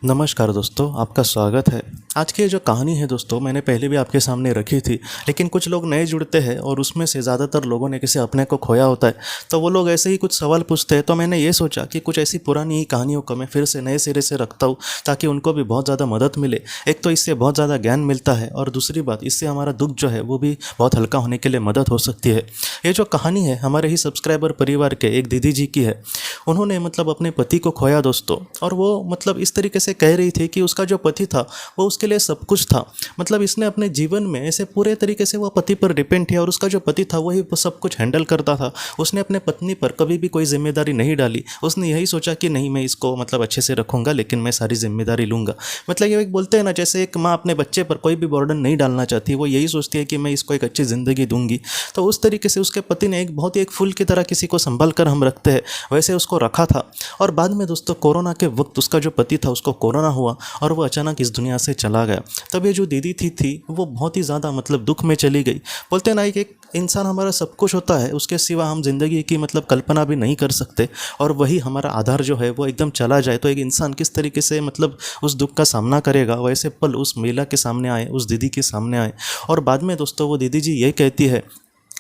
नमस्कार दोस्तों, आपका स्वागत है। आज की ये जो कहानी है दोस्तों, मैंने पहले भी आपके सामने रखी थी, लेकिन कुछ लोग नए जुड़ते हैं और उसमें से ज़्यादातर लोगों ने किसी अपने को खोया होता है, तो वो लोग ऐसे ही कुछ सवाल पूछते हैं। तो मैंने ये सोचा कि कुछ ऐसी पुरानी कहानियों को मैं फिर से नए सिरे से रखता हूँ, ताकि उनको भी बहुत ज़्यादा मदद मिले। एक तो इससे बहुत ज़्यादा ज्ञान मिलता है, और दूसरी बात, इससे हमारा दुख जो है वो भी बहुत हल्का होने के लिए मदद हो सकती है। ये जो कहानी है हमारे ही सब्सक्राइबर परिवार के एक दीदी जी की है। उन्होंने अपने पति को खोया दोस्तों, और वो इस तरीके से कह रही थी कि उसका जो पति था वो उसके लिए सब कुछ था। इसने अपने जीवन में ऐसे पूरे तरीके से वो पति पर डिपेंड थी, और उसका जो पति था वही सब कुछ हैंडल करता था। उसने अपने पत्नी पर कभी भी कोई जिम्मेदारी नहीं डाली। उसने यही सोचा कि नहीं, मैं इसको अच्छे से रखूंगा, लेकिन मैं सारी जिम्मेदारी लूंगा। ये एक बोलते हैं ना, जैसे एक माँ अपने बच्चे पर कोई भी बर्डन नहीं डालना चाहती, वो यही सोचती है कि मैं इसको एक अच्छी ज़िंदगी दूंगी। तो उस तरीके से उसके पति ने एक बहुत ही एक फूल की तरह किसी को संभाल कर हम रखते हैं, वैसे उसको रखा था। और बाद में दोस्तों, कोरोना के वक्त उसका जो पति था उसको कोरोना हुआ, और वो अचानक इस दुनिया से चला गया। तब ये जो दीदी थी वो बहुत ही ज़्यादा दुख में चली गई। बोलते हैं ना, एक इंसान हमारा सब कुछ होता है, उसके सिवा हम जिंदगी की कल्पना भी नहीं कर सकते, और वही हमारा आधार जो है वो एकदम चला जाए तो एक इंसान किस तरीके से उस दुख का सामना करेगा, वैसे पल उस महिला के सामने आए, उस दीदी के सामने आए। और बाद में दोस्तों, वो दीदी जी ये कहती है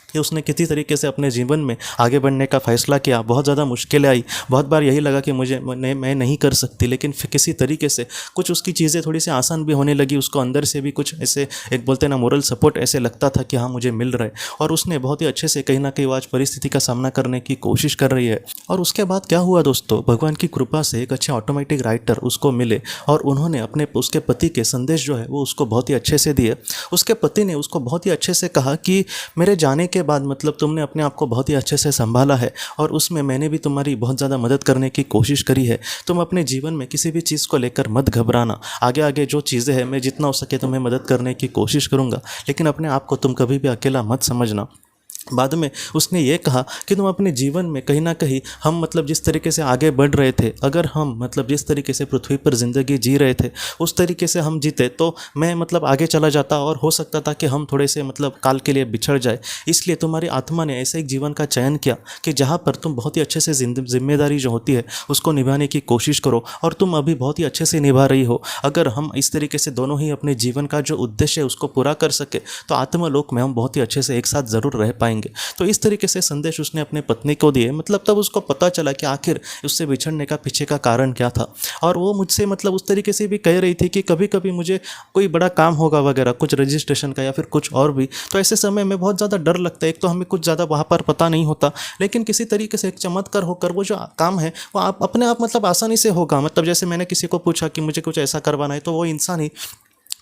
कि उसने किसी तरीके से अपने जीवन में आगे बढ़ने का फैसला किया। बहुत ज़्यादा मुश्किलें आई, बहुत बार यही लगा कि मैं नहीं कर सकती, लेकिन फिर किसी तरीके से कुछ उसकी चीज़ें थोड़ी सी आसान भी होने लगी। उसको अंदर से भी कुछ ऐसे एक बोलते ना मोरल सपोर्ट ऐसे लगता था कि हाँ, मुझे मिल रहा है, और उसने बहुत ही अच्छे से कहीं ना कहीं आज परिस्थिति का सामना करने की कोशिश कर रही है। और उसके बाद क्या हुआ दोस्तों, भगवान की कृपा से एक अच्छे ऑटोमेटिक राइटर उसको मिले, और उन्होंने उसके पति के संदेश जो है वो उसको बहुत ही अच्छे से दिए। उसके पति ने उसको बहुत ही अच्छे से कहा कि मेरे जाने के बाद तुमने अपने आप को बहुत ही अच्छे से संभाला है, और उसमें मैंने भी तुम्हारी बहुत ज़्यादा मदद करने की कोशिश करी है। तुम अपने जीवन में किसी भी चीज़ को लेकर मत घबराना। आगे आगे जो चीज़ें हैं, मैं जितना हो सके तुम्हें मदद करने की कोशिश करूँगा, लेकिन अपने आप को तुम कभी भी अकेला मत समझना। बाद में उसने ये कहा कि तुम अपने जीवन में कहीं ना कहीं हम जिस तरीके से आगे बढ़ रहे थे, अगर हम जिस तरीके से पृथ्वी पर ज़िंदगी जी रहे थे उस तरीके से हम जीते, तो मैं आगे चला जाता, और हो सकता था कि हम थोड़े से काल के लिए बिछड़ जाए। इसलिए तुम्हारी आत्मा ने ऐसे एक जीवन का चयन किया कि जहाँ पर तुम बहुत ही अच्छे से जिम्मेदारी जो होती है उसको निभाने की कोशिश करो, और तुम अभी बहुत ही अच्छे से निभा रही हो। अगर हम इस तरीके से दोनों ही अपने जीवन का जो उद्देश्य है उसको पूरा कर सके, तो आत्मलोक में हम बहुत ही अच्छे से एक साथ ज़रूर रह पाएंगे। तो इस तरीके से संदेश उसने अपने पत्नी को दिए। तब उसको पता चला कि आखिर उससे बिछड़ने का पीछे का कारण क्या था। और वो मुझसे उस तरीके से भी कह रही थी कि कभी कभी मुझे कोई बड़ा काम होगा वगैरह, कुछ रजिस्ट्रेशन का या फिर कुछ और भी, तो ऐसे समय में बहुत ज़्यादा डर लगता है। एक तो हमें कुछ ज़्यादा वहाँ पर पता नहीं होता, लेकिन किसी तरीके से एक चमत्कार होकर वो जो काम है वो आप अपने आप आसानी से होगा। जैसे मैंने किसी को पूछा कि मुझे कुछ ऐसा करवाना है, तो वो इंसान ही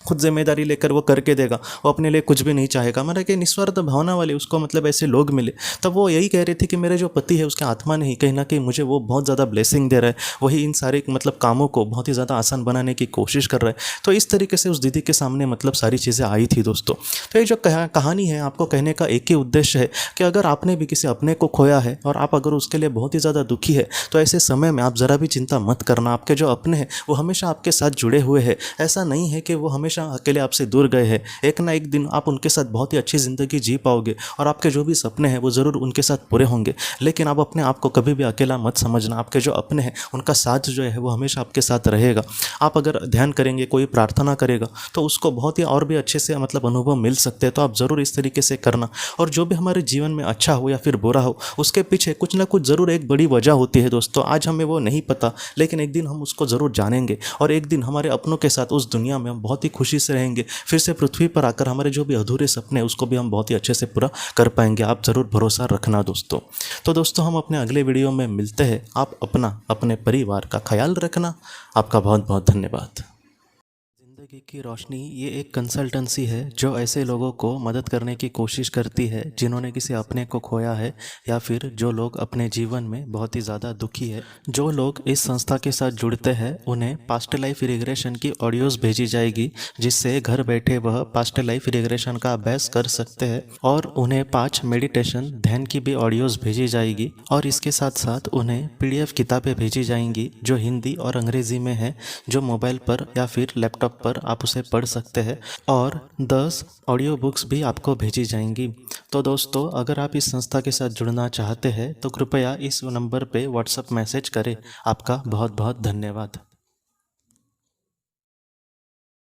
खुद जिम्मेदारी लेकर वो करके देगा। वो अपने लिए कुछ भी नहीं चाहेगा। कि निस्वार्थ भावना वाले उसको ऐसे लोग मिले। तब वो यही कह रही थी कि मेरे जो पति है उसके आत्मा ने ही कहीं ना कहीं मुझे वो बहुत ज़्यादा ब्लेसिंग दे रहा है, वही इन सारे कामों को बहुत ही ज़्यादा आसान बनाने की कोशिश कर रहा है। तो इस तरीके से उस दीदी के सामने सारी चीज़ें आई थी दोस्तों। तो ये जो कहानी है, आपको कहने का एक ही उद्देश्य है कि अगर आपने भी किसी अपने को खोया है और आप अगर उसके लिए बहुत ही ज़्यादा दुखी है, तो ऐसे समय में आप ज़रा भी चिंता मत करना। आपके जो अपने हैं वो हमेशा आपके साथ जुड़े हुए हैं। ऐसा नहीं है कि वो हमेशा अकेले आपसे दूर गए हैं। एक ना एक दिन आप उनके साथ बहुत ही अच्छी ज़िंदगी जी पाओगे, और आपके जो भी सपने हैं वो ज़रूर उनके साथ पूरे होंगे। लेकिन आप अपने आप को कभी भी अकेला मत समझना। आपके जो अपने हैं उनका साथ जो है वो हमेशा आपके साथ रहेगा। आप अगर ध्यान करेंगे, कोई प्रार्थना करेगा, तो उसको बहुत ही और भी अच्छे से अनुभव मिल सकते हैं। तो आप ज़रूर इस तरीके से करना। और जो भी हमारे जीवन में अच्छा हो या फिर बुरा हो, उसके पीछे कुछ ना कुछ ज़रूर एक बड़ी वजह होती है दोस्तों। आज हमें वो नहीं पता, लेकिन एक दिन हम उसको ज़रूर जानेंगे, और एक दिन हमारे अपनों के साथ उस दुनिया में हम बहुत ही खुशी से रहेंगे। फिर से पृथ्वी पर आकर हमारे जो भी अधूरे सपने हैं उसको भी हम बहुत ही अच्छे से पूरा कर पाएंगे। आप ज़रूर भरोसा रखना दोस्तों। तो दोस्तों, हम अपने अगले वीडियो में मिलते हैं। आप अपने परिवार का ख्याल रखना। आपका बहुत बहुत धन्यवाद। ज़िंदगी की रोशनी ये एक कंसल्टेंसी है जो ऐसे लोगों को मदद करने की कोशिश करती है जिन्होंने किसी अपने को खोया है, या फिर जो लोग अपने जीवन में बहुत ही ज़्यादा दुखी है। जो लोग इस संस्था के साथ जुड़ते हैं उन्हें पास्ट लाइफ रिग्रेशन की ऑडियोज़ भेजी जाएगी, जिससे घर बैठे वह पास्ट लाइफ रिग्रेशन का अभ्यास कर सकते हैं। और उन्हें 5 मेडिटेशन ध्यान की भी ऑडियोज़ भेजी जाएगी, और इसके साथ साथ उन्हें PDF किताबें भेजी जाएंगी जो हिंदी और अंग्रेज़ी में है, जो मोबाइल पर या फिर लैपटॉप पर आप उसे पढ़ सकते हैं। और 10 ऑडियो बुक्स भी आपको भेजी जाएंगी। तो दोस्तों, अगर आप इस संस्था के साथ जुड़ना चाहते हैं तो कृपया इस नंबर पे व्हाट्सएप मैसेज करें। आपका बहुत बहुत धन्यवाद।